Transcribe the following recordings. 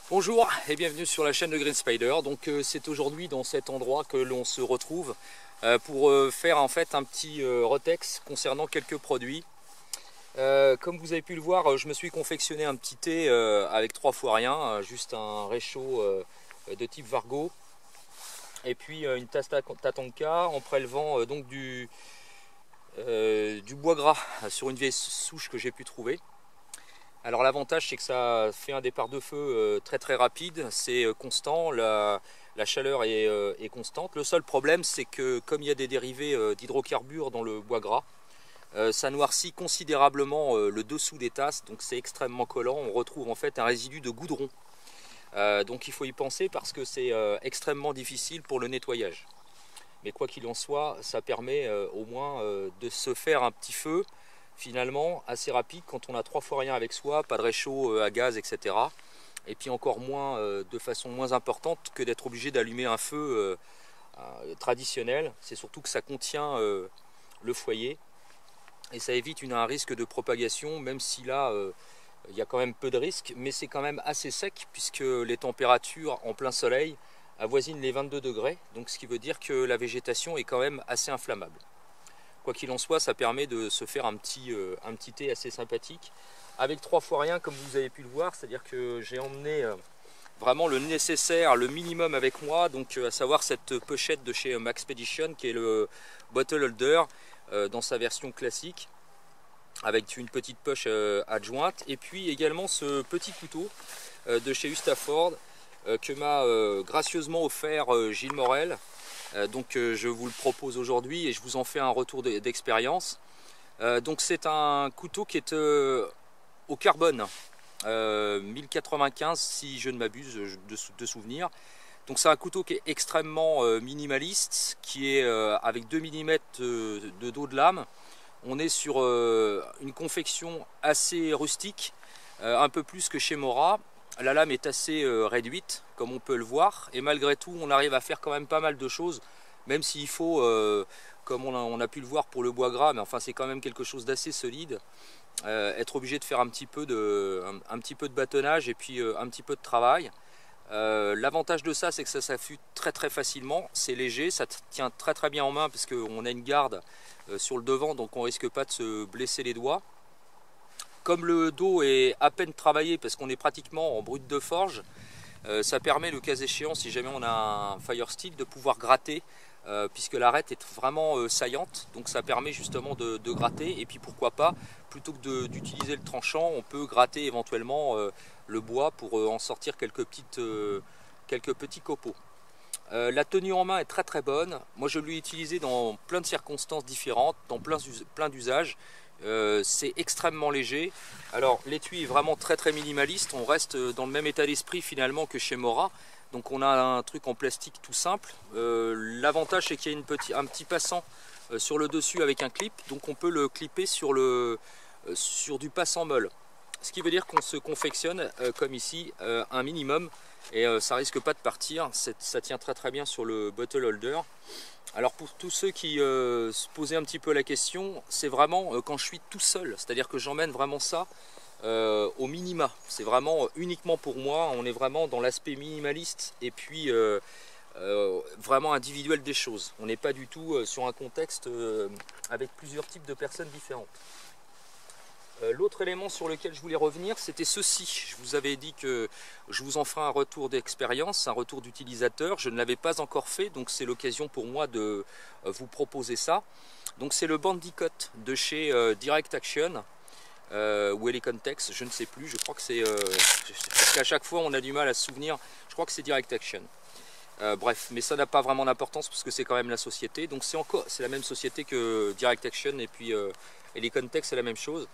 Bonjour et bienvenue sur la chaîne de Green Spider. Donc c'est aujourd'hui dans cet endroit que l'on se retrouve pour faire en fait un petit retex concernant quelques produits. Comme vous avez pu le voir, je me suis confectionné un petit thé avec 3 fois rien, juste un réchaud de type Vargo et puis une tasse Tatanka en prélevant donc du bois gras sur une vieille souche que j'ai pu trouver. Alors l'avantage c'est que ça fait un départ de feu très rapide, c'est constant, la chaleur est constante. Le seul problème c'est que comme il y a des dérivés d'hydrocarbures dans le bois gras, ça noircit considérablement le dessous des tasses, donc c'est extrêmement collant, on retrouve en fait un résidu de goudron. Donc il faut y penser parce que c'est extrêmement difficile pour le nettoyage. Mais quoi qu'il en soit, ça permet au moins de se faire un petit feu finalement assez rapide quand on a 3 fois rien avec soi, pas de réchaud à gaz, etc. Et puis encore moins de façon moins importante que d'être obligé d'allumer un feu traditionnel. C'est surtout que ça contient le foyer et ça évite un risque de propagation, même si là il y a quand même peu de risques, mais c'est quand même assez sec puisque les températures en plein soleil avoisinent les 22 degrés, donc ce qui veut dire que la végétation est quand même assez inflammable. Quoi qu'il en soit, ça permet de se faire un petit thé assez sympathique avec 3 fois rien comme vous avez pu le voir, c'est-à-dire que j'ai emmené vraiment le nécessaire, le minimum avec moi, donc à savoir cette pochette de chez Maxpedition qui est le bottle holder dans sa version classique avec une petite poche adjointe, et puis également ce petit couteau de chez Ustaford que m'a gracieusement offert Gilles Morel. Donc je vous le propose aujourd'hui et je vous en fais un retour d'expérience. Donc c'est un couteau qui est au carbone 1095 si je ne m'abuse de souvenir. Donc c'est un couteau qui est extrêmement minimaliste, qui est avec 2 mm de dos de lame. On est sur une confection assez rustique, un peu plus que chez Mora. La lame est assez réduite, comme on peut le voir, et malgré tout, on arrive à faire quand même pas mal de choses, même s'il faut, comme on a pu le voir pour le bois gras, mais enfin c'est quand même quelque chose d'assez solide, être obligé de faire un petit peu de bâtonnage et puis un petit peu de travail. L'avantage de ça, c'est que ça s'affûte très facilement, c'est léger, ça tient très bien en main, parce qu'on a une garde sur le devant, donc on risque pas de se blesser les doigts. Comme le dos est à peine travaillé parce qu'on est pratiquement en brut de forge, ça permet le cas échéant, si jamais on a un fire steel, de pouvoir gratter puisque l'arête est vraiment saillante, donc ça permet justement de gratter. Et puis pourquoi pas, plutôt que d'utiliser le tranchant, on peut gratter éventuellement le bois pour en sortir quelques petits copeaux. La tenue en main est très bonne. Moi je l'ai utilisé dans plein de circonstances différentes, dans plein d'usages. C'est extrêmement léger. Alors l'étui est vraiment très minimaliste, on reste dans le même état d'esprit finalement que chez Mora. Donc on a un truc en plastique tout simple. L'avantage c'est qu'il y a un petit passant sur le dessus avec un clip, donc on peut le clipper sur du passant molle. Ce qui veut dire qu'on se confectionne comme ici un minimum et ça risque pas de partir. Ça tient très bien sur le bottle holder. Alors pour tous ceux qui se posaient un petit peu la question, c'est vraiment quand je suis tout seul, c'est-à-dire que j'emmène vraiment ça au minima. C'est vraiment uniquement pour moi, on est vraiment dans l'aspect minimaliste et puis vraiment individuel des choses. On n'est pas du tout sur un contexte avec plusieurs types de personnes différentes. L'autre élément sur lequel je voulais revenir, c'était ceci. Je vous avais dit que je vous en ferai un retour d'expérience, un retour d'utilisateur. Je ne l'avais pas encore fait, donc c'est l'occasion pour moi de vous proposer ça. Donc c'est le Bandicoot de chez Direct Action ou Helicontex, je ne sais plus. Je crois que c'est parce qu'à chaque fois on a du mal à se souvenir. Je crois que c'est Direct Action. Bref, mais ça n'a pas vraiment d'importance parce que c'est quand même la société. Donc c'est la même société que Direct Action et puis Helicontex, c'est la même chose.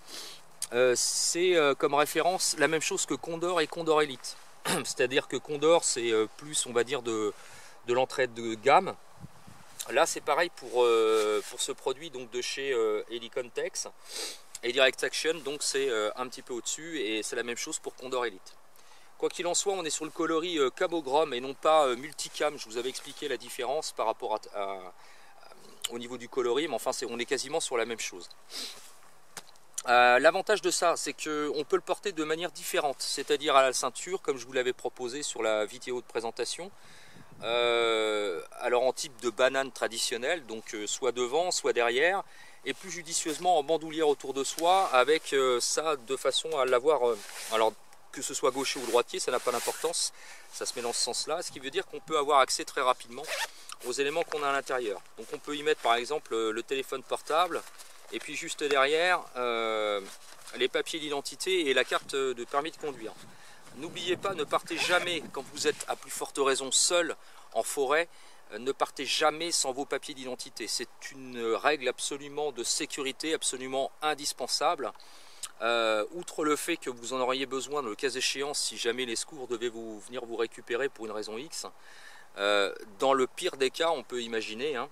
C'est comme référence la même chose que Condor et Condor Elite. C'est-à-dire que Condor c'est plus, on va dire, de l'entrée de gamme. Là c'est pareil pour ce produit donc de chez Helicontex et Direct Action, donc c'est un petit peu au-dessus, et c'est la même chose pour Condor Elite. Quoi qu'il en soit, on est sur le coloris Camogrom et non pas multicam. Je vous avais expliqué la différence par rapport au niveau du coloris, mais enfin on est quasiment sur la même chose. L'avantage de ça, c'est qu'on peut le porter de manière différente, c'est-à-dire à la ceinture, comme je vous l'avais proposé sur la vidéo de présentation. Alors en type de banane traditionnelle, donc soit devant, soit derrière, et plus judicieusement en bandoulière autour de soi, avec ça de façon à l'avoir, alors que ce soit gaucher ou droitier, ça n'a pas d'importance, ça se met dans ce sens-là, ce qui veut dire qu'on peut avoir accès très rapidement aux éléments qu'on a à l'intérieur. Donc on peut y mettre par exemple le téléphone portable, et puis juste derrière, les papiers d'identité et la carte de permis de conduire. N'oubliez pas, ne partez jamais, quand vous êtes à plus forte raison seul en forêt, ne partez jamais sans vos papiers d'identité. C'est une règle absolument de sécurité, absolument indispensable. Outre le fait que vous en auriez besoin, le cas échéant, si jamais les secours devaient venir vous récupérer pour une raison X, dans le pire des cas, on peut imaginer, hein,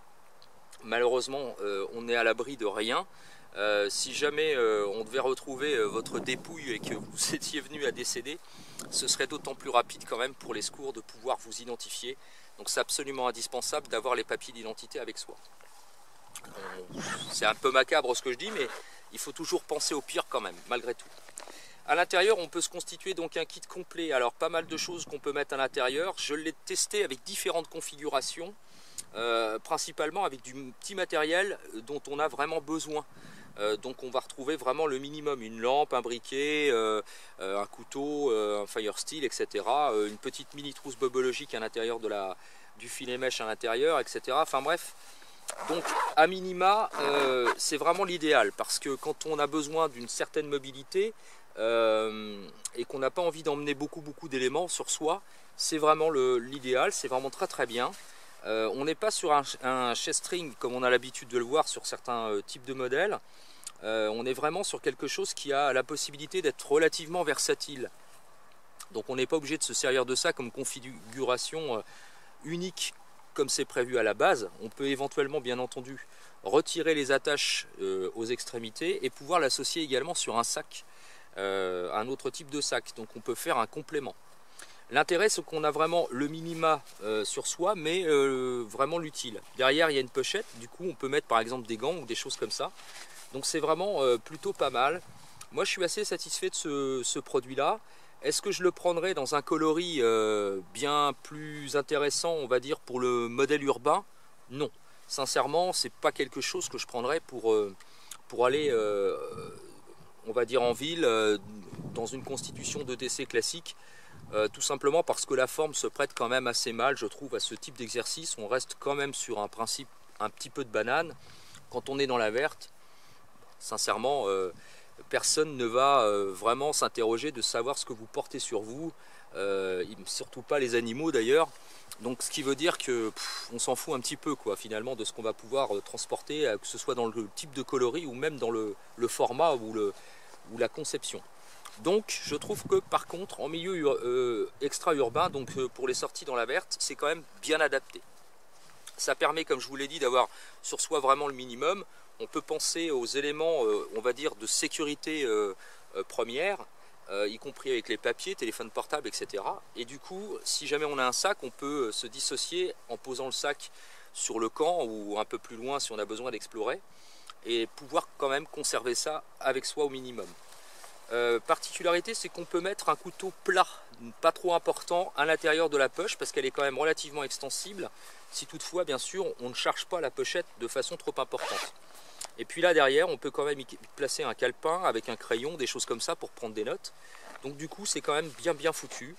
malheureusement, on est à l'abri de rien. Si jamais on devait retrouver votre dépouille et que vous étiez venu à décéder, ce serait d'autant plus rapide quand même pour les secours de pouvoir vous identifier. Donc c'est absolument indispensable d'avoir les papiers d'identité avec soi. C'est un peu macabre ce que je dis, mais il faut toujours penser au pire quand même, malgré tout. À l'intérieur, on peut se constituer donc un kit complet. Alors pas mal de choses qu'on peut mettre à l'intérieur. Je l'ai testé avec différentes configurations, principalement avec du petit matériel dont on a vraiment besoin. Donc on va retrouver vraiment le minimum, une lampe, un briquet, un couteau, un fire steel, etc. Une petite mini trousse bobologique à l'intérieur du filet mèche à l'intérieur, etc. Enfin bref, donc à minima, c'est vraiment l'idéal, parce que quand on a besoin d'une certaine mobilité et qu'on n'a pas envie d'emmener beaucoup d'éléments sur soi, c'est vraiment l'idéal, c'est vraiment très bien. On n'est pas sur un chest-string comme on a l'habitude de le voir sur certains types de modèles. On est vraiment sur quelque chose qui a la possibilité d'être relativement versatile. Donc on n'est pas obligé de se servir de ça comme configuration unique comme c'est prévu à la base. On peut éventuellement, bien entendu, retirer les attaches aux extrémités et pouvoir l'associer également sur un sac, un autre type de sac. Donc on peut faire un complément. L'intérêt, c'est qu'on a vraiment le minima sur soi, mais vraiment l'utile. Derrière, il y a une pochette, du coup on peut mettre par exemple des gants ou des choses comme ça. Donc c'est vraiment plutôt pas mal. Moi je suis assez satisfait de ce produit-là. Est-ce que je le prendrais dans un coloris bien plus intéressant, on va dire, pour le modèle urbain? Non. Sincèrement, c'est pas quelque chose que je prendrais pour aller, on va dire, en ville, dans une constitution d'ETC classique. Tout simplement parce que la forme se prête quand même assez mal, je trouve, à ce type d'exercice. On reste quand même sur un principe un petit peu de banane. Quand on est dans la verte, sincèrement, personne ne va vraiment s'interroger de savoir ce que vous portez sur vous, surtout pas les animaux d'ailleurs. Donc ce qui veut dire que on s'en fout un petit peu quoi, finalement, de ce qu'on va pouvoir transporter, que ce soit dans le type de coloris ou même dans le format ou la conception. Donc je trouve que par contre en milieu extra-urbain, donc pour les sorties dans la verte, c'est quand même bien adapté. Ça permet, comme je vous l'ai dit, d'avoir sur soi vraiment le minimum. On peut penser aux éléments, on va dire, de sécurité première, y compris avec les papiers, téléphone portable, etc. Et du coup, si jamais on a un sac, on peut se dissocier en posant le sac sur le camp ou un peu plus loin si on a besoin d'explorer, et pouvoir quand même conserver ça avec soi au minimum. Particularité, c'est qu'on peut mettre un couteau plat, pas trop important, à l'intérieur de la poche parce qu'elle est quand même relativement extensible, si toutefois bien sûr on ne charge pas la pochette de façon trop importante. Et puis là derrière on peut quand même y placer un calepin avec un crayon, des choses comme ça pour prendre des notes. Donc du coup c'est quand même bien foutu.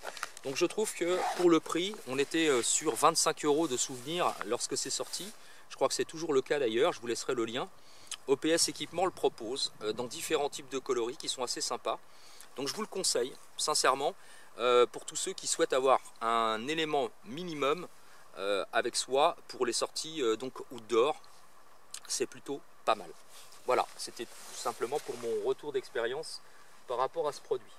Donc je trouve que pour le prix, on était sur 25 € de souvenirs lorsque c'est sorti. Je crois que c'est toujours le cas d'ailleurs, je vous laisserai le lien. OPS Équipement le propose dans différents types de coloris qui sont assez sympas. Donc je vous le conseille sincèrement pour tous ceux qui souhaitent avoir un élément minimum avec soi pour les sorties donc outdoor. C'est plutôt pas mal. Voilà, c'était tout simplement pour mon retour d'expérience par rapport à ce produit.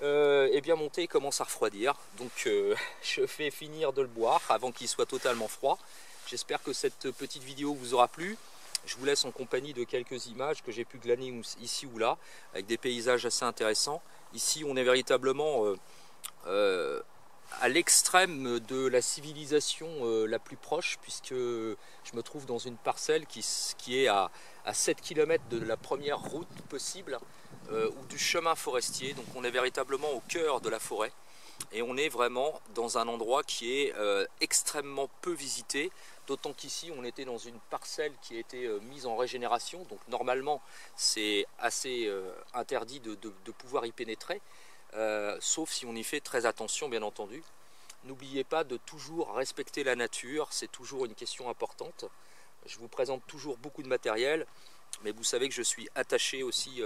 Et bien mon thé commence à refroidir, donc je vais finir de le boire avant qu'il soit totalement froid. J'espère que cette petite vidéo vous aura plu. Je vous laisse en compagnie de quelques images que j'ai pu glaner ici ou là, avec des paysages assez intéressants. Ici, on est véritablement à l'extrême de la civilisation la plus proche, puisque je me trouve dans une parcelle qui est à 7 km de la première route possible ou du chemin forestier. Donc on est véritablement au cœur de la forêt et on est vraiment dans un endroit qui est extrêmement peu visité, d'autant qu'ici on était dans une parcelle qui a été mise en régénération, donc normalement c'est assez interdit de pouvoir y pénétrer. Sauf si on y fait très attention, bien entendu. N'oubliez pas de toujours respecter la nature, c'est toujours une question importante. Je vous présente toujours beaucoup de matériel, mais vous savez que je suis attaché aussi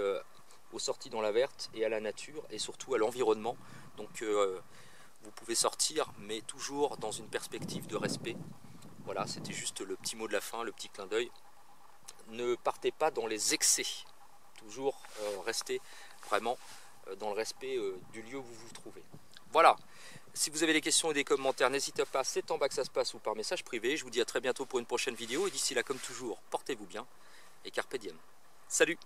aux sorties dans la verte et à la nature et surtout à l'environnement. Donc vous pouvez sortir, mais toujours dans une perspective de respect. Voilà, c'était juste le petit mot de la fin, le petit clin d'œil. Ne partez pas dans les excès, toujours restez vraiment dans le respect du lieu où vous vous trouvez. Voilà, si vous avez des questions et des commentaires, n'hésitez pas, c'est en bas que ça se passe ou par message privé. Je vous dis à très bientôt pour une prochaine vidéo et d'ici là, comme toujours, portez-vous bien et carpe diem. Salut!